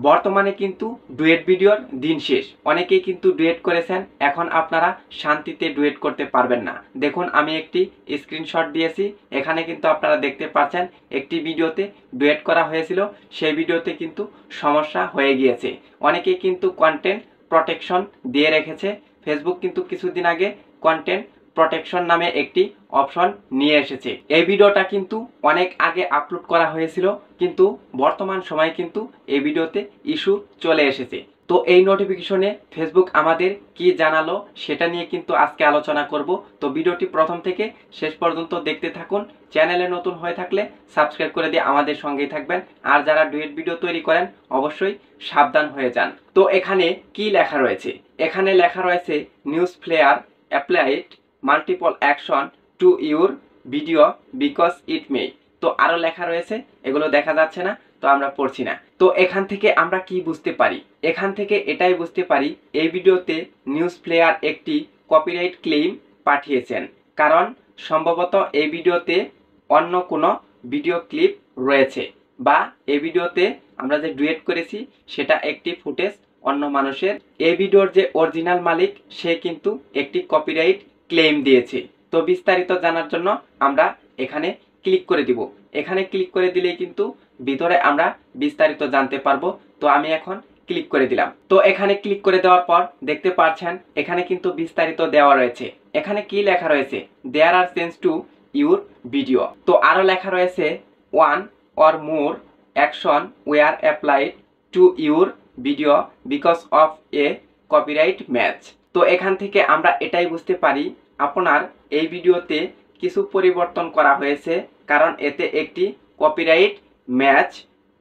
বর্তমানে কিন্তু ডুয়েট ভিডিওর দিন শেষ। অনেকেই কিন্তু ডুয়েট করেছেন, এখন আপনারা শান্তিতে ডুয়েট করতে পারবেন না। দেখুন আমি একটি স্ক্রিনশট দিয়েছি, এখানে কিন্তু আপনারা দেখতে পাচ্ছেন একটি ভিডিওতে ডুয়েট করা হয়েছিল, সেই ভিডিওতে কিন্তু সমস্যা হয়ে গিয়েছে। অনেকেই কিন্তু কন্টেন্ট প্রোটেকশন দিয়ে রেখেছে। ফেসবুক কিন্তু কিছুদিন আগে কন্টেন্ট প্রোটেকশন নামে একটি অপশন নিয়ে এসেছে। এই ভিডিওটা কিন্তু অনেক আগে আপলোড করা হয়েছিল, কিন্তু বর্তমান সময় কিন্তু এই ভিডিওতে ইস্যু চলে এসেছে। তো এই নোটিফিকেশনে ফেসবুক আমাদের কি জানালো সেটা নিয়ে কিন্তু আজকে আলোচনা করব। তো ভিডিওটি প্রথম থেকে শেষ পর্যন্ত দেখতে থাকুন। চ্যানেলে নতুন হয়ে থাকলে সাবস্ক্রাইব করে দিয়ে আমাদের সঙ্গেই থাকবেন। আর যারা ডুয়েট ভিডিও তৈরি করেন অবশ্যই সাবধান হয়ে যান। তো এখানে কি লেখা রয়েছে? এখানে লেখা রয়েছে news player applied multiple action to your video because it may. তো আরো লেখা রয়েছে, এগুলো দেখা যাচ্ছে না, তো আমরা পড়ছি না। তো এখান থেকে আমরা কি বুঝতে পারি? এখান থেকে এটাই বুঝতে পারি এই ভিডিওতে নিউজ প্লেয়ার একটি কপিরাইট ক্লেম পাঠিয়েছেন, কারণ সম্ভবত এই ভিডিওতে অন্য কোনো ভিডিও ক্লিপ রয়েছে, বা এই ভিডিওতে আমরা যে ডুয়েট করেছি সেটা একটি ফুটেজ অন্য মানুষের। এই ভিডিওর যে অরিজিনাল মালিক সে কিন্তু একটি কপিরাইট ক্লেম দিয়েছে। তো বিস্তারিত জানার জন্য আমরা এখানে ক্লিক করে দিব। এখানে ক্লিক করে দিলেই কিন্তু ভিতরে আমরা বিস্তারিত জানতে পারবো। তো আমি এখন ক্লিক করে দিলাম। তো এখানে ক্লিক করে দেওয়ার পর দেখতে পাচ্ছেন এখানে কিন্তু বিস্তারিত দেওয়া রয়েছে। এখানে কি লেখা রয়েছে? There are change to your video. তো আরো লেখা রয়েছে one or more action were applied to your video because of a copyright match. তো এখান থেকে আমরা এটাই বুঝতে পারি আপনার এই ভিডিওতে কিছু পরিবর্তন করা হয়েছে, কারণ এতে একটি কপিরাইট ম্যাচ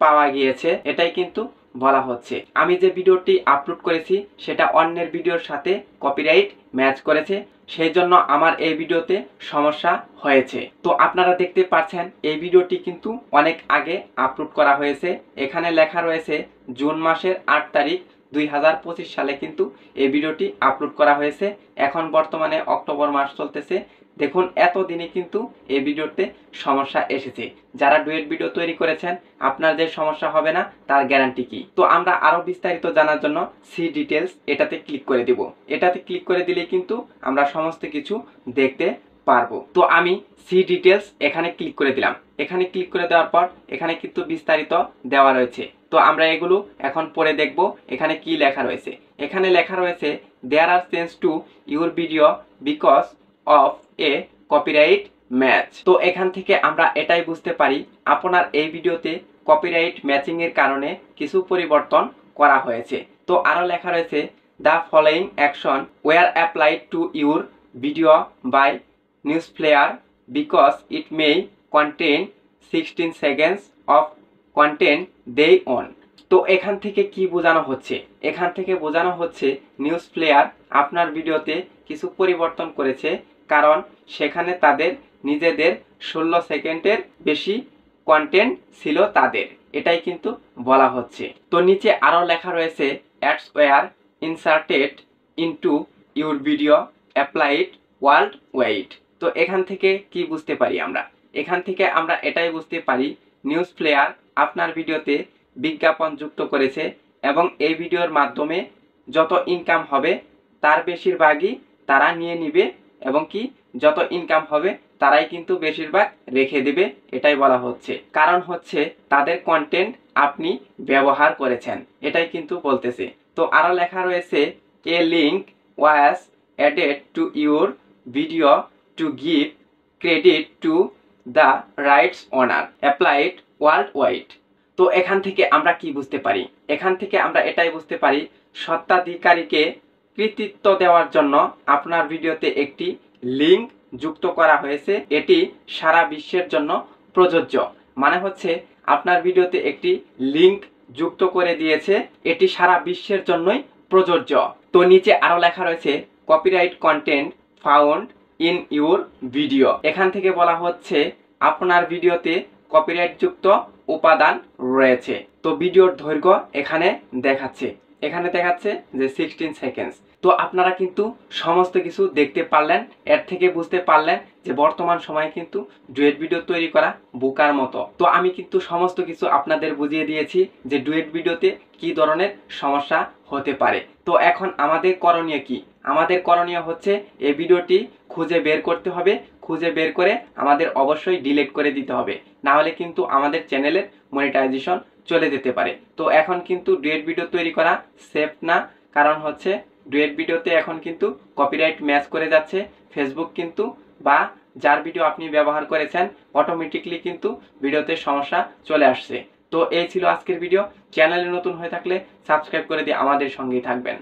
পাওয়া গিয়েছে, এটাই কিন্তু বলা হচ্ছে। আমি যে ভিডিওটি আপলোড করেছি সেটা অন্যের ভিডিওর সাথে কপিরাইট ম্যাচ করেছে, সেই জন্য আমার এই ভিডিওতে সমস্যা হয়েছে। তো আপনারা দেখতে পাচ্ছেন এই ভিডিওটি কিন্তু অনেক আগে আপলোড করা হয়েছে। এখানে লেখা রয়েছে জুন মাসের 8 তারিখ 2025 সালে কিন্তু এই ভিডিওটি আপলোড করা হয়েছে। এখন বর্তমানে অক্টোবর মাস চলতেছে। দেখুন এতদিনে কিন্তু এই ভিডিওতে সমস্যা এসেছে। যারা ডুয়েট ভিডিও তৈরি করেছেন আপনার যে সমস্যা হবে না তার গ্যারান্টি কি? তো আমরা আরো বিস্তারিত জানার জন্য সি ডিটেলস এটাতে ক্লিক করে দিব। এটাতে ক্লিক করে দিলে কিন্তু আমরা সমস্ত কিছু দেখতে পারবো। তো আমি সি ডিটেলস এখানে ক্লিক করে দিলাম। এখানে ক্লিক করে দেওয়ার পর এখানে কিন্তু বিস্তারিত দেওয়া রয়েছে। তো আমরা এগুলো এখন পড়ে দেখব এখানে কি লেখা রয়েছে। এখানে লেখা রয়েছে there are change to your video because of a copyright match. তো এখান থেকে আমরা এটাই বুঝতে পারি আপনার এই ভিডিওতে কপিরাইট ম্যাচিং এর কারণে কিছু পরিবর্তন করা হয়েছে। তো আরো লেখা রয়েছে the following action were applied to your video by news player because it may contain 16 seconds of content they own. তো এখান থেকে কি বোঝানো হচ্ছে? এখান থেকে বোঝানো হচ্ছে নিউজ প্লেয়ার আপনার ভিডিওতে কিছু পরিবর্তন করেছে, কারণ সেখানে তাদের নিজেদের 16 সেকেন্ডের বেশি কন্টেন্ট ছিল তাদের, এটাই কিন্তু বলা হচ্ছে। তো নিচে আরো লেখা রয়েছে ads were inserted into your video applied world wide. তো এখান থেকে কি বুঝতে পারি আমরা? এখান থেকে আমরা এটাই বুঝতে পারি নিউজ প্লেয়ার আপনার ভিডিওতে বিজ্ঞাপন যুক্ত করেছে, এবং এই ভিডিওর মাধ্যমে যত ইনকাম হবে তার বেশিরভাগই তারা নিয়ে নিবে, এবং কি যত ইনকাম হবে তারাই কিন্তু বেশিরভাগ রেখে দিবে, এটাই বলা হচ্ছে। কারণ হচ্ছে তাদের কন্টেন্ট আপনি ব্যবহার করেছেন, এটাই কিন্তু বলতেছে। তো আরো লেখা রয়েছে এ link was added to your video to give credit to the rights owner applied world wide. তো এখান থেকে আমরা কি বুঝতে পারি? এখান থেকে আমরা এটাই বুঝতে পারি স্বত্বাধিকারীকে কৃতিত্ব দেওয়ার জন্য আপনার ভিডিওতে একটি লিঙ্ক যুক্ত করা হয়েছে, এটি সারা বিশ্বের জন্য প্রযোজ্য। মানে হচ্ছে আপনার ভিডিওতে একটি লিঙ্ক যুক্ত করে দিয়েছে, এটি সারা বিশ্বের জন্যই প্রযোজ্য। তো নিচে আরো লেখা রয়েছে copyright content found in your video. এখান থেকে বলা হচ্ছে আপনার ভিডিওতে কপিরাইট যুক্ত উপাদান রয়েছে। তো ভিডিওর দৈর্ঘ্য এখানে দেখাচ্ছে যে 16 সেকেন্ডস। তো আপনারা কিন্তু সমস্ত কিছু দেখতে পারলেন, এর থেকে বুঝতে পারলেন যে বর্তমান সময়ে কিন্তু ডুয়েট ভিডিও তৈরি করা বোকার মতো। তো আমি কিন্তু সমস্ত কিছু আপনাদের বুঝিয়ে দিয়েছি যে ডুয়েট ভিডিওতে কি ধরনের সমস্যা হতে পারে। তো এখন আমাদের করণীয় কি? আমাদের করণীয় হচ্ছে এই ভিডিওটি খুঁজে বের করতে হবে, খুঁজে বের করে আমাদের অবশ্যই ডিলিট করে দিতে হবে, না হলে কিন্তু আমাদের চ্যানেলের মনিটাইজেশন চলে যেতে পারে। তো এখন কিন্তু ডুয়েট ভিডিও তৈরি করা সেফ না, কারণ হচ্ছে ডুয়েট ভিডিওতে এখন কিন্তু কপিরাইট ম্যাচ করে যাচ্ছে। ফেসবুক কিন্তু বা যার ভিডিও আপনি ব্যবহার করেছেন অটোমেটিকলি কিন্তু ভিডিওতে সমস্যা চলে আসছে। তো এই ছিল আজকের ভিডিও। চ্যানেলে নতুন হয়ে থাকলে সাবস্ক্রাইব করে দিয়ে আমাদের সঙ্গেই থাকবেন।